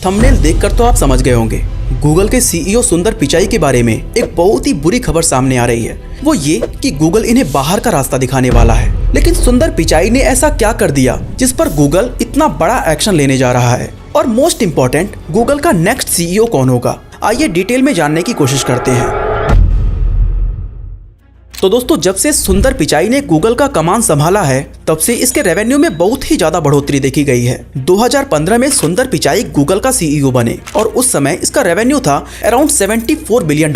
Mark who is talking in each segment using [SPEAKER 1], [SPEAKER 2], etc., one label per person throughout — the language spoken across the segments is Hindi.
[SPEAKER 1] थंबनेल देखकर तो आप समझ गए होंगे, गूगल के सीईओ सुंदर पिचाई के बारे में एक बहुत ही बुरी खबर सामने आ रही है। वो ये कि गूगल इन्हें बाहर का रास्ता दिखाने वाला है। लेकिन सुंदर पिचाई ने ऐसा क्या कर दिया जिस पर गूगल इतना बड़ा एक्शन लेने जा रहा है? और मोस्ट इम्पोर्टेंट, गूगल का नेक्स्ट सीईओ कौन होगा? आइए डिटेल में जानने की कोशिश करते हैं। तो दोस्तों, जब से सुंदर पिचाई ने गूगल का कमान संभाला है, तब से इसके रेवेन्यू में बहुत ही ज्यादा बढ़ोतरी देखी गई है। 2015 में सुंदर पिचाई गूगल का सीईओ बने और उस समय इसका रेवेन्यू था अराउंड $74 बिलियन,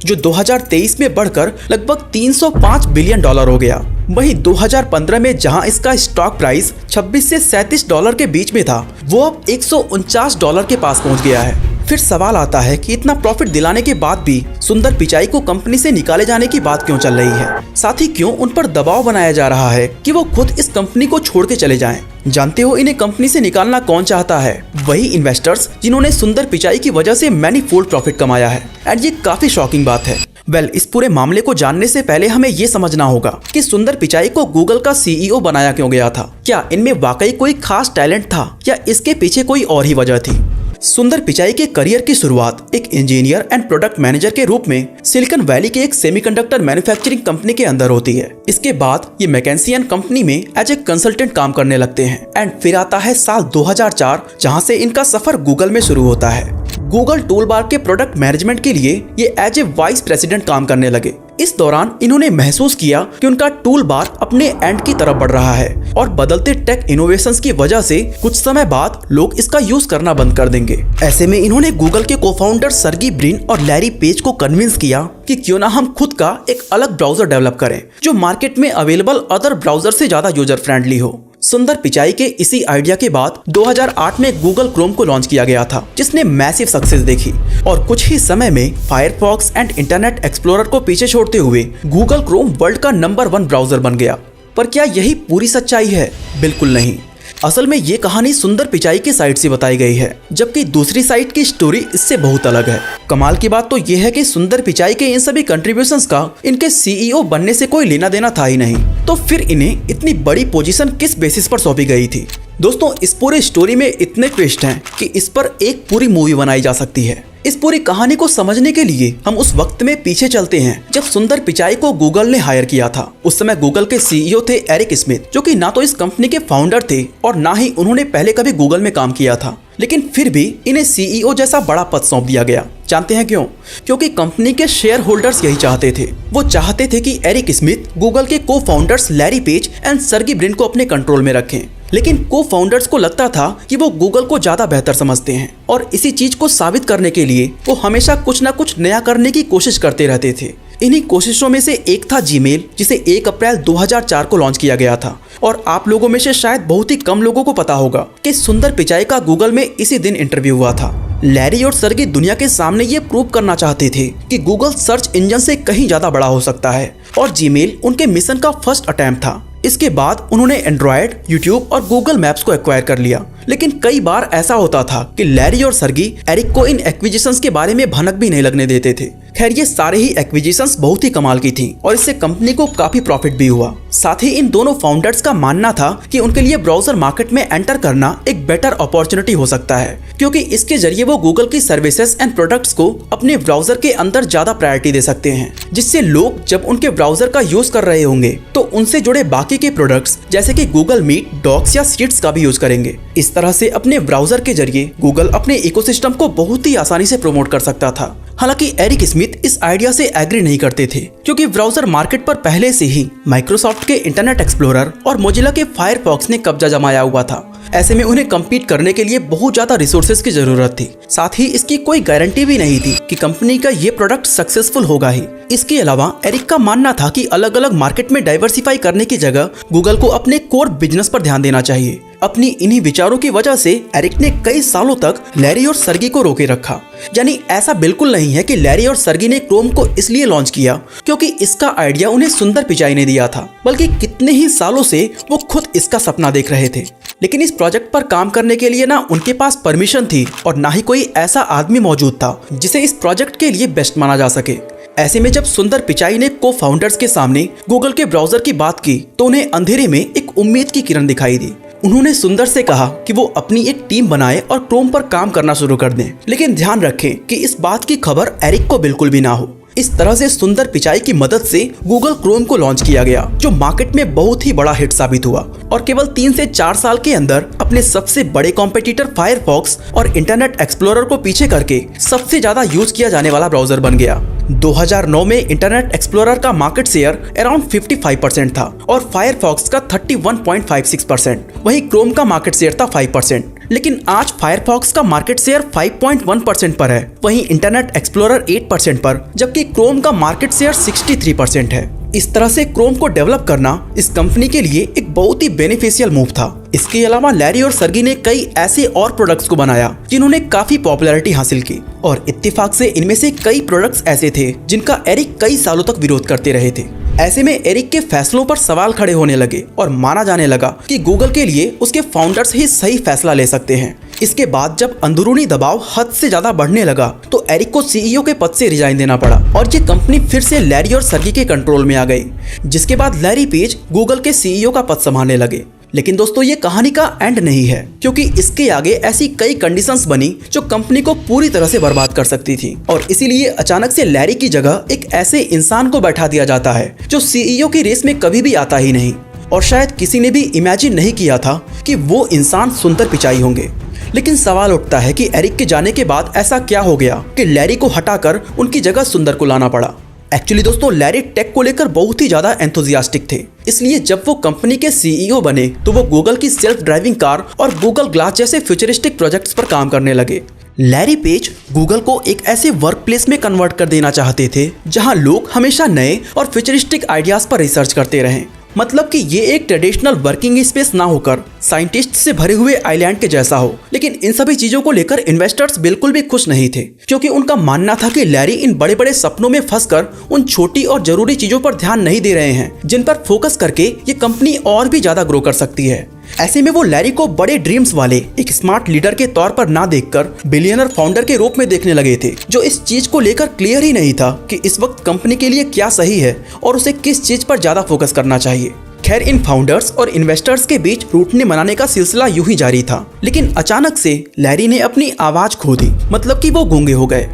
[SPEAKER 1] जो 2023 में बढ़कर लगभग $305 बिलियन हो गया। वहीं 2015 में जहां इसका स्टॉक प्राइस $26 से $37 के बीच में था, वो अब $149 के पास पहुंच गया है। फिर सवाल आता है कि इतना प्रॉफिट दिलाने के बाद भी सुंदर पिचाई को कंपनी से निकाले जाने की बात क्यों चल रही है? साथ ही क्यों उन पर दबाव बनाया जा रहा है कि वो खुद इस कंपनी को छोड़ के चले जाएं? जानते हो इन्हें कंपनी से निकालना कौन चाहता है? वही इन्वेस्टर्स जिन्होंने सुंदर पिचाई की वजह से मैनीफोल्ड प्रॉफिट कमाया है। एंड ये काफी शॉकिंग बात है। इस पूरे मामले को जानने से पहले हमें ये समझना होगा कि सुंदर पिचाई को गूगल का सीईओ बनाया क्यों गया था। क्या इनमें वाकई कोई खास टैलेंट था या इसके पीछे कोई और ही वजह थी? सुंदर पिचाई के करियर की शुरुआत एक इंजीनियर एंड प्रोडक्ट मैनेजर के रूप में सिलिकॉन वैली के एक सेमीकंडक्टर मैन्युफैक्चरिंग कंपनी के अंदर होती है। इसके बाद ये मैकेंसियन कंपनी में एज ए कंसल्टेंट काम करने लगते हैं। एंड फिर आता है साल 2004, जहां से इनका सफर गूगल में शुरू होता है। गूगल टूलबार के प्रोडक्ट मैनेजमेंट के लिए ये एज ए वाइस प्रेसिडेंट काम करने लगे। इस दौरान इन्होंने महसूस किया कि उनका टूल बार अपने एंड की तरफ बढ़ रहा है और बदलते टेक इनोवेशंस की वजह से कुछ समय बाद लोग इसका यूज करना बंद कर देंगे। ऐसे में इन्होंने गूगल के को-फाउंडर सर्गी ब्रिन और लैरी पेज को कन्विंस किया कि क्यों ना हम खुद का एक अलग ब्राउजर डेवलप करें जो मार्केट में अवेलेबल अदर ब्राउजर से ज्यादा यूजर फ्रेंडली हो। सुंदर पिचाई के इसी आइडिया के बाद 2008 में गूगल क्रोम को लॉन्च किया गया था, जिसने मैसिव सक्सेस देखी और कुछ ही समय में फायरफॉक्स एंड इंटरनेट एक्सप्लोरर को पीछे छोड़ते हुए गूगल क्रोम वर्ल्ड का नंबर 1 ब्राउजर बन गया। पर क्या यही पूरी सच्चाई है? बिल्कुल नहीं। असल में ये कहानी सुंदर पिचाई की साइड से बताई गई है, जबकि दूसरी साइड की स्टोरी इससे बहुत अलग है। कमाल की बात तो ये है कि सुंदर पिचाई के इन सभी कंट्रीब्यूशंस का इनके सीईओ बनने से कोई लेना देना था ही नहीं। तो फिर इन्हें इतनी बड़ी पोजीशन किस बेसिस पर सौंपी गई थी? दोस्तों, इस पूरे स्टोरी में इतने ट्विस्ट हैं कि इस पर एक पूरी मूवी बनाई जा सकती है। इस पूरी कहानी को समझने के लिए हम उस वक्त में पीछे चलते हैं जब सुंदर पिचाई को गूगल ने हायर किया था। उस समय गूगल के सीईओ थे एरिक स्मिथ, जो कि ना तो इस कंपनी के फाउंडर थे और ना ही उन्होंने पहले कभी गूगल में काम किया था। लेकिन फिर भी इन्हें सीईओ जैसा बड़ा पद सौंप दिया गया। जानते हैं क्यों? क्योंकि कंपनी के शेयर होल्डर्स यही चाहते थे। वो चाहते थे कि एरिक स्मिथ गूगल के cofounders Larry Page and Sergey Brin को अपने कंट्रोल में रखें। लेकिन को-फाउंडर्स को लगता था कि वो गूगल को ज्यादा बेहतर समझते हैं और इसी चीज को साबित करने के लिए वो हमेशा कुछ ना कुछ नया करने की कोशिश करते रहते थे। इन्हीं कोशिशों में से एक था जीमेल, जिसे 1 अप्रैल 2004 को लॉन्च किया गया था। और आप लोगों में से शायद बहुत ही कम लोगों को पता होगा कि सुंदर पिचाई का गूगल में इसी दिन इंटरव्यू हुआ था। लैरी और सर्गी दुनिया के सामने ये प्रूव करना चाहते थे कि गूगल सर्च इंजन से कहीं ज्यादा बड़ा हो सकता है और जीमेल उनके मिशन का फर्स्ट अटेम्प्ट था। इसके बाद उन्होंने एंड्रॉयड, यूट्यूब और गूगल मैप्स को एक्वायर कर लिया। लेकिन कई बार ऐसा होता था कि लैरी और सर्गी एरिक को इन एक्विजिशंस के बारे में भनक भी नहीं लगने देते थे। खैर, ये सारे ही एक्विजिशंस बहुत ही कमाल की थी और इससे कंपनी को काफी प्रॉफिट भी हुआ। साथ ही इन दोनों फाउंडर्स का मानना था कि उनके लिए ब्राउजर मार्केट में एंटर करना एक बेटर अपॉर्चुनिटी हो सकता है, क्योंकि इसके जरिए वो गूगल की सर्विसेज एंड प्रोडक्ट्स को अपने ब्राउजर के अंदर ज्यादा प्रायोरिटी दे सकते हैं, जिससे लोग जब उनके ब्राउजर का यूज कर रहे होंगे तो उनसे जुड़े बाकी के प्रोडक्ट्स जैसे कि गूगल मीट, डॉक्स या शीट्स का भी यूज करेंगे। इस तरह से अपने ब्राउजर के जरिए गूगल अपने इकोसिस्टम को बहुत ही आसानी से प्रमोट कर सकता था। हालांकि एरिक स्मिथ इस आइडिया से एग्री नहीं करते थे, क्योंकि ब्राउजर मार्केट पर पहले से ही माइक्रोसॉफ्ट के इंटरनेट एक्सप्लोरर और मोजिला के फायरफॉक्स ने कब्जा जमाया हुआ था। ऐसे में उन्हें कम्पीट करने के लिए बहुत ज्यादा रिसोर्सेज की जरूरत थी। साथ ही इसकी कोई गारंटी भी नहीं थी कि कंपनी का ये प्रोडक्ट सक्सेसफुल होगा ही। इसके अलावा एरिक का मानना था कि अलग अलग मार्केट में डाइवर्सिफाई करने की जगह गूगल को अपने कोर बिजनेस पर ध्यान देना चाहिए। अपनी इन्हीं विचारों की वजह से एरिक ने कई सालों तक लैरी और सर्गी को रोके रखा। यानी ऐसा बिल्कुल नहीं है कि लैरी और सर्गी ने क्रोम को इसलिए लॉन्च किया क्योंकि इसका आइडिया उन्हें सुंदर पिचाई ने दिया था, बल्कि कितने ही सालों से वो खुद इसका सपना देख रहे थे। लेकिन इस प्रोजेक्ट पर काम करने के लिए ना उनके पास परमिशन थी और ना ही कोई ऐसा आदमी मौजूद था जिसे इस प्रोजेक्ट के लिए बेस्ट माना जा सके। ऐसे में जब सुंदर पिचाई ने को-फाउंडर्स के सामने गूगल के ब्राउजर की बात की तो उन्हें अंधेरे में एक उम्मीद की किरण दिखाई दी। उन्होंने सुंदर से कहा कि वो अपनी एक टीम बनाए और क्रोम पर काम करना शुरू कर दें, लेकिन ध्यान रखें कि इस बात की खबर एरिक को बिल्कुल भी ना हो। इस तरह से सुंदर पिचाई की मदद से गूगल क्रोम को लॉन्च किया गया, जो मार्केट में बहुत ही बड़ा हिट साबित हुआ और केवल 3 से 4 साल के अंदर अपने सबसे बड़े कॉम्पिटिटर फायरफॉक्स और इंटरनेट एक्सप्लोरर को पीछे करके सबसे ज्यादा यूज किया जाने वाला ब्राउजर बन गया। 2009 में इंटरनेट एक्सप्लोरर का मार्केट शेयर अराउंड 55% था और फायरफॉक्स का 31.56%। वहीं क्रोम का मार्केट शेयर था 5%। लेकिन आज फायरफॉक्स का मार्केट शेयर 5.1% पर है, वहीं इंटरनेट एक्सप्लोरर 8% पर, जबकि क्रोम का मार्केट शेयर 63% है। इस तरह से क्रोम को डेवलप करना इस कंपनी के लिए एक बहुत ही बेनिफिशियल मूव था। इसके अलावा लैरी और सर्गी ने कई ऐसे और प्रोडक्ट्स को बनाया जिन्होंने काफी पॉपुलैरिटी हासिल की, और इत्तेफाक से इनमें से कई प्रोडक्ट्स ऐसे थे जिनका एरिक कई सालों तक विरोध करते रहे थे। ऐसे में एरिक के फैसलों पर सवाल खड़े होने लगे और माना जाने लगा कि गूगल के लिए उसके फाउंडर्स ही सही फैसला ले सकते हैं। इसके बाद जब अंदरूनी दबाव हद से ज्यादा बढ़ने लगा तो एरिक को सीईओ के पद से रिजाइन देना पड़ा और ये कंपनी फिर से लैरी और सर्गी के कंट्रोल में आ गई, जिसके बाद लैरी पेज गूगल के सीईओ का पद संभालने लगे। लेकिन दोस्तों, ये कहानी का एंड नहीं है, क्योंकि इसके आगे ऐसी कई कंडीशंस बनी जो कंपनी को पूरी तरह से बर्बाद कर सकती थी, और इसीलिए अचानक से लैरी की जगह एक ऐसे इंसान को बैठा दिया जाता है जो सीईओ की रेस में कभी भी आता ही नहीं, और शायद किसी ने भी इमेजिन नहीं किया था कि वो इंसान सुंदर पिचाई होंगे। लेकिन सवाल उठता है कि एरिक के जाने के बाद ऐसा क्या हो गया कि लैरी को हटाकर उनकी जगह सुंदर को लाना पड़ा। एक्चुअली दोस्तों, लैरी टेक को लेकर बहुत ही ज्यादा एंथुजियास्टिक थे, इसलिए जब वो कंपनी के सीईओ बने तो वो गूगल की सेल्फ ड्राइविंग कार और गूगल ग्लास जैसे फ्यूचरिस्टिक प्रोजेक्ट्स पर काम करने लगे। लैरी पेज गूगल को एक ऐसे वर्क प्लेस में कन्वर्ट कर देना चाहते थे जहां लोग हमेशा नए और फ्यूचरिस्टिक आइडियाज पर रिसर्च करते रहें। मतलब कि ये एक ट्रेडिशनल वर्किंग स्पेस ना होकर साइंटिस्ट से भरे हुए आइलैंड के जैसा हो। लेकिन इन सभी चीजों को लेकर इन्वेस्टर्स बिल्कुल भी खुश नहीं थे, क्योंकि उनका मानना था कि लैरी इन बड़े बड़े सपनों में फंसकर उन छोटी और जरूरी चीजों पर ध्यान नहीं दे रहे हैं जिन पर फोकस करके ये कंपनी और भी ज्यादा ग्रो कर सकती है। ऐसे में वो लैरी को बड़े ड्रीम्स वाले एक स्मार्ट लीडर के तौर पर ना देखकर बिलियनर फाउंडर के रूप में देखने लगे थे, जो इस चीज को लेकर क्लियर ही नहीं था कि इस वक्त कंपनी के लिए क्या सही है और उसे किस चीज पर ज्यादा फोकस करना चाहिए। खैर, इन फाउंडर्स और इन्वेस्टर्स के बीच रूठने मनाने का सिलसिला यूं ही जारी था, लेकिन अचानक से लैरी ने अपनी आवाज खो दी, मतलब कि वो गूंगे हो गए।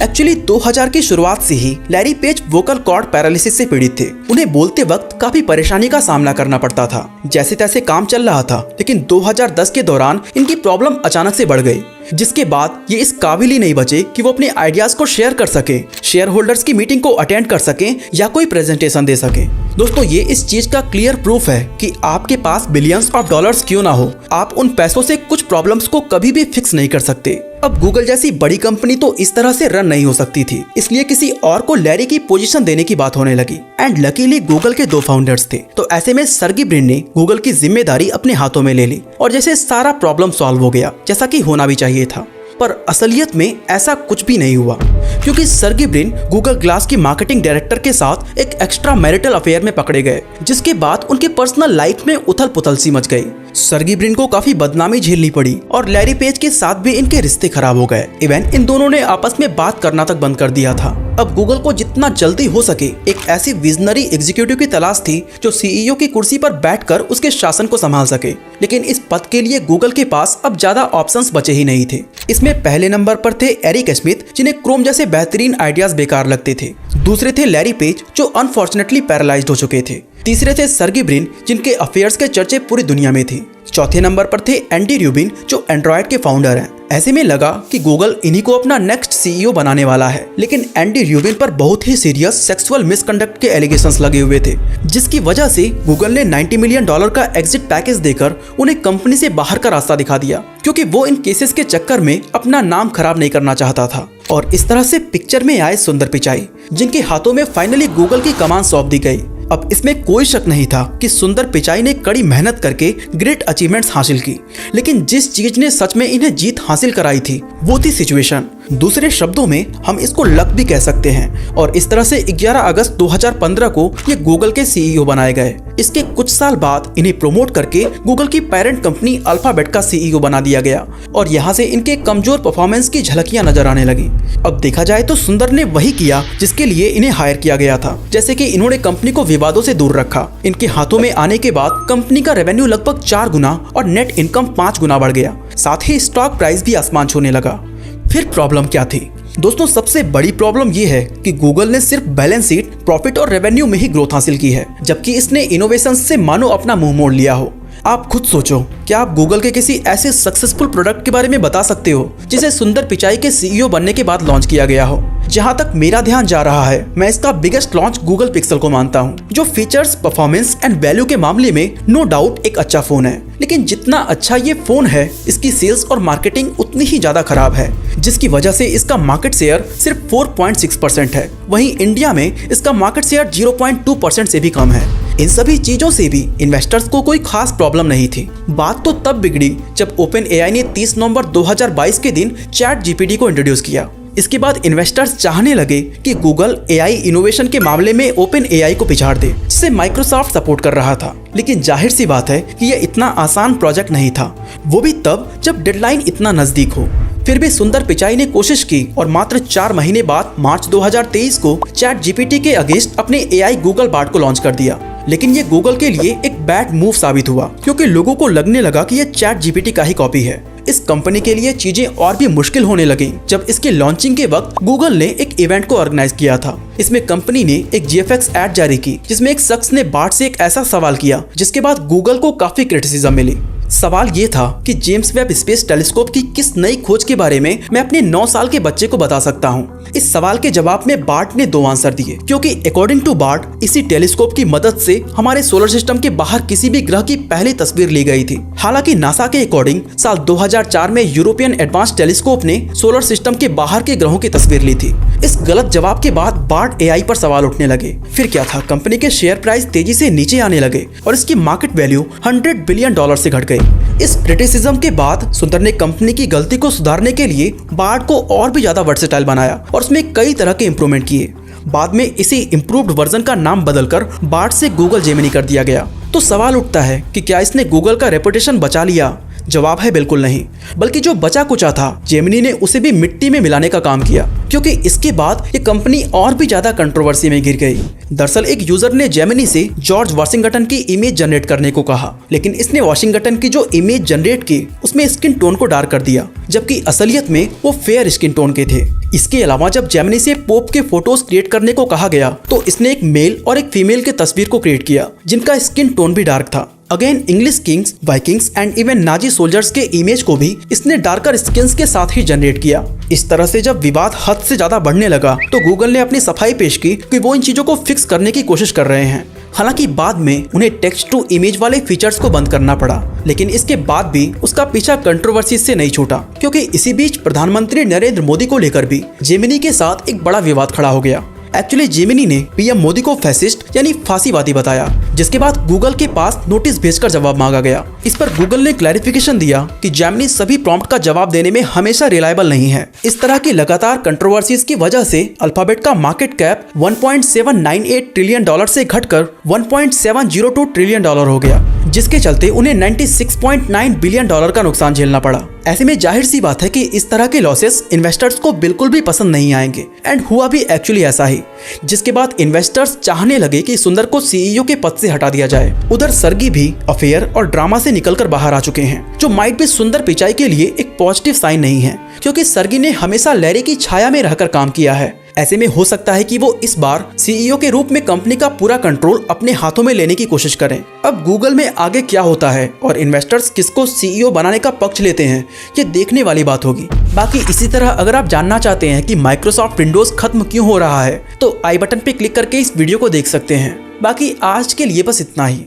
[SPEAKER 1] एक्चुअली 2000 की शुरुआत से ही Larry Page vocal cord paralysis से पीड़ित थे। उन्हें बोलते वक्त काफी परेशानी का सामना करना पड़ता था। जैसे तैसे काम चल रहा था, लेकिन 2010 के दौरान इनकी प्रॉब्लम अचानक से बढ़ गई, जिसके बाद ये इस काबिल ही नहीं बचे कि वो अपने आइडियाज को शेयर कर सके, शेयर होल्डर्स की मीटिंग को अटेंड कर सके या कोई प्रेजेंटेशन दे सके। दोस्तों, ये इस चीज का क्लियर प्रूफ है कि आपके पास बिलियंस ऑफ डॉलर्स क्यों ना हो, आप उन पैसों से कुछ प्रॉब्लम्स को कभी भी फिक्स नहीं कर सकते। अब गूगल जैसी बड़ी कंपनी तो इस तरह से रन नहीं हो सकती थी, इसलिए किसी और को लैरी की पोजीशन देने की बात होने लगी। एंड लकीली गूगल के 2 फाउंडर्स थे, तो ऐसे में सर्गी ब्रिन ने गूगल की जिम्मेदारी अपने हाथों में ले ली और जैसे सारा प्रॉब्लम सॉल्व हो गया, जैसा कि होना भी चाहिए था। पर असलियत में ऐसा कुछ भी नहीं हुआ, क्योंकि सर्गी ब्रिन गूगल ग्लास की मार्केटिंग डायरेक्टर के साथ एक एक्स्ट्रा मैरिटल अफेयर में पकड़े गए, जिसके बाद उनके पर्सनल लाइफ में उथल पुथल सी मच गई। सर्गी ब्रिन को काफी बदनामी झेलनी पड़ी और लैरी पेज के साथ भी इनके रिश्ते खराब हो गए। इवन इन दोनों ने आपस में बात करना तक बंद कर दिया था। अब गूगल को जितना जल्दी हो सके एक ऐसी विजनरी एग्जीक्यूटिव की तलाश थी जो सीईओ की कुर्सी पर बैठकर उसके शासन को संभाल सके, लेकिन इस पद के लिए गूगल के पास अब ज्यादा ऑप्शंस बचे ही नहीं थे। इसमें पहले नंबर पर थे एरिक स्मिथ, जिन्हें क्रोम जैसे बेहतरीन आइडियाज बेकार लगते थे। दूसरे थे लैरी पेज, जो अनफॉर्चुनेटली पैरालाइज्ड हो चुके थे। तीसरे थे सर्गी ब्रिन, जिनके अफेयर्स के चर्चे पूरी दुनिया में थे। चौथे नंबर पर थे एंडी र्यूबिन, जो एंड्रॉयड के फाउंडर हैं। ऐसे में लगा कि गूगल इन्हीं को अपना नेक्स्ट सीईओ बनाने वाला है, लेकिन एंडी र्यूबिन पर बहुत ही सीरियस सेक्सुअल मिसकंडक्ट के एलिगेशंस लगे हुए थे, जिसकी वजह से गूगल ने $90 मिलियन का एग्जिट पैकेज देकर उन्हें कंपनी से बाहर का रास्ता दिखा दिया, क्योंकि वो इन केसेस के चक्कर में अपना नाम खराब नहीं करना चाहता था। और इस तरह से पिक्चर में आए सुंदर पिचाई, जिनके हाथों में फाइनली गूगल की कमान सौंप दी गई। अब इसमें कोई शक नहीं था कि सुंदर पिचाई ने कड़ी मेहनत करके ग्रेट अचीवमेंट्स हासिल की, लेकिन जिस चीज ने सच में इन्हें जीत हासिल कराई थी वो थी सिचुएशन। दूसरे शब्दों में हम इसको लक भी कह सकते हैं। और इस तरह से 11 अगस्त 2015 को ये गूगल के सीईओ बनाए गए। इसके कुछ साल बाद इन्हें प्रमोट करके गूगल की पेरेंट कंपनी अल्फाबेट का सीईओ बना दिया गया और यहाँ से इनके कमजोर परफॉर्मेंस की झलकियां नजर आने लगी। अब देखा जाए तो सुंदर ने वही किया जिसके लिए इन्हें हायर किया गया था, जैसे कि इन्होंने कंपनी को विवादों से दूर रखा। इनके हाथों में आने के बाद कंपनी का रेवेन्यू लगभग 4 गुना और नेट इनकम 5 गुना बढ़ गया। साथ ही स्टॉक प्राइस भी आसमान छूने लगा। फिर प्रॉब्लम क्या थी? दोस्तों, सबसे बड़ी प्रॉब्लम ये है कि गूगल ने सिर्फ बैलेंस शीट, प्रॉफिट और रेवेन्यू में ही ग्रोथ हासिल की है, जबकि इसने इनोवेशन से मानो अपना मुंह मोड़ लिया हो। आप खुद सोचो, क्या आप गूगल के किसी ऐसे सक्सेसफुल प्रोडक्ट के बारे में बता सकते हो जिसे सुंदर पिचाई के सीईओ बनने के बाद लॉन्च किया गया हो? जहां तक मेरा ध्यान जा रहा है, मैं इसका बिगेस्ट लॉन्च गूगल पिक्सल को मानता हूं, जो फीचर्स, परफॉर्मेंस एंड वैल्यू के मामले में नो डाउट एक अच्छा फोन है। लेकिन जितना अच्छा ये फोन है, इसकी सेल्स और मार्केटिंग उतनी ही ज्यादा खराब है, जिसकी वजह से इसका मार्केट शेयर सिर्फ 4.6% है। वहीं इंडिया में इसका मार्केट शेयर 0.2% से भी कम है। इन सभी चीजों से भी इन्वेस्टर्स को कोई खास प्रॉब्लम नहीं थी। बात तो तब बिगड़ी जब ओपन एआई ने 30 नवंबर 2022 के दिन चैट जीपीटी को इंट्रोड्यूस किया। इसके बाद इन्वेस्टर्स चाहने लगे कि गूगल एआई इनोवेशन के मामले में ओपन एआई को पिछाड़ दे, जिसे माइक्रोसॉफ्ट सपोर्ट कर रहा था। लेकिन जाहिर सी बात है कि यह इतना आसान प्रोजेक्ट नहीं था, वो भी तब जब डेडलाइन इतना नजदीक हो। फिर भी सुंदर पिचाई ने कोशिश की और मात्र 4 महीने बाद मार्च 2023 को चैट जीपीटी के अगेंस्ट अपने एआई गूगल बार्ड को लॉन्च कर दिया। लेकिन ये गूगल के लिए एक बैड मूव साबित हुआ, क्योंकि लोगों को लगने लगा कि ये चैट जीपीटी का ही कॉपी है। इस कंपनी के लिए चीजें और भी मुश्किल होने लगी जब इसके लॉन्चिंग के वक्त गूगल ने एक इवेंट को ऑर्गेनाइज किया था। इसमें कंपनी ने एक जीएफएक्स एड जारी की, जिसमें एक शख्स ने बार्ड से एक ऐसा सवाल किया जिसके बाद गूगल को काफी क्रिटिसिज्म मिली। सवाल ये था कि जेम्स वेब स्पेस टेलीस्कोप की किस नई खोज के बारे में मैं अपने 9 साल के बच्चे को बता सकता हूँ। इस सवाल के जवाब में बार्ड ने 2 आंसर दिए, क्योंकि अकॉर्डिंग टू बार्ड इसी टेलीस्कोप की मदद से हमारे सोलर सिस्टम के बाहर किसी भी ग्रह की पहली तस्वीर ली गई थी। हालांकि नासा के अकॉर्डिंग साल 2004 में यूरोपियन एडवांस टेलीस्कोप ने सोलर सिस्टम के बाहर के ग्रहों की तस्वीर ली थी। इस गलत जवाब के बाद बार्ड एआई पर सवाल उठने लगे। फिर क्या था, कंपनी के शेयर प्राइस तेजी से नीचे आने लगे और इसकी मार्केट वैल्यू $100 बिलियन से घट गई। इस क्रिटिसिज्म के बाद सुंदर ने कंपनी की गलती को सुधारने के लिए बार्ड को और भी ज्यादा वर्सेटाइल बनाया और उसमें कई तरह के इंप्रूवमेंट किए। बाद में इसी इम्प्रूव्ड वर्जन का नाम बदलकर बार्ड से गूगल जेमिनी कर दिया गया। तो सवाल उठता है कि क्या इसने गूगल का रेपुटेशन बचा लिया? जवाब है बिल्कुल नहीं, बल्कि जो बचा कुचा था जेमिनी ने उसे भी मिट्टी में मिलाने का काम किया, क्योंकि इसके बाद ये कंपनी और भी ज्यादा कंट्रोवर्सी में गिर गई। दरअसल एक यूजर ने जेमिनी से जॉर्ज वॉशिंगटन की इमेज जनरेट करने को कहा, लेकिन इसने वॉशिंगटन की जो इमेज जनरेट की उसमें स्किन टोन को डार्क कर दिया, जबकि असलियत में वो फेयर स्किन टोन के थे। इसके अलावा जब जेमिनी से पोप के फोटोज क्रिएट करने को कहा गया तो इसने एक मेल और एक फीमेल के तस्वीर को क्रिएट किया जिनका स्किन टोन भी डार्क था। Again English Kings, Vikings and even Nazi soldiers के इमेज को भी इसने डार्कर स्किन्स के साथ ही जनरेट किया। इस तरह से जब विवाद हद से ज्यादा बढ़ने लगा तो गूगल ने अपनी सफाई पेश की कि वो इन चीजों को फिक्स करने की कोशिश कर रहे हैं। हालांकि बाद में उन्हें टेक्स्ट टू इमेज वाले फीचर्स को बंद करना पड़ा, लेकिन इसके बाद भी उसका पीछा कंट्रोवर्सी से नहीं छूटा, क्योंकि इसी बीच प्रधानमंत्री नरेंद्र मोदी को लेकर भी जेमिनी के साथ एक बड़ा विवाद खड़ा हो गया। एक्चुअली जेमिनी ने पीएम मोदी को फैसिस्ट यानी फांसीवादी बताया, जिसके बाद गूगल के पास नोटिस भेजकर जवाब मांगा गया। इस पर गूगल ने क्लैरिफिकेशन दिया कि जेमिनी सभी प्रॉम्प्ट का जवाब देने में हमेशा रिलायबल नहीं है। इस तरह की लगातार कंट्रोवर्सीज की वजह से अल्फाबेट का मार्केट कैप $1.798 ट्रिलियन से घटकर $1.702 ट्रिलियन हो गया, जिसके चलते उन्हें $96.9 बिलियन का नुकसान झेलना पड़ा। ऐसे में जाहिर सी बात है कि इस तरह के लॉसेस इन्वेस्टर्स को बिल्कुल भी पसंद नहीं आएंगे, एंड हुआ भी एक्चुअली ऐसा ही, जिसके बाद इन्वेस्टर्स चाहने लगे कि सुंदर को सीईओ के पद से हटा दिया जाए। उधर सर्गी भी अफेयर और ड्रामा से निकलकर बाहर आ चुके हैं, जो माइट भी सुंदर पिचाई के लिए एक पॉजिटिव साइन नहीं है, क्योंकि सर्गी ने हमेशा लैरी की छाया में रहकर काम किया है। ऐसे में हो सकता है कि वो इस बार सीईओ के रूप में कंपनी का पूरा कंट्रोल अपने हाथों में लेने की कोशिश करें। अब गूगल में आगे क्या होता है और इन्वेस्टर्स किसको सीईओ बनाने का पक्ष लेते हैं, ये देखने वाली बात होगी। बाकी इसी तरह अगर आप जानना चाहते हैं कि माइक्रोसॉफ्ट विंडोज खत्म क्यों हो रहा है, तो आई बटन पे क्लिक करके इस वीडियो को देख सकते हैं। बाकी आज के लिए बस इतना ही।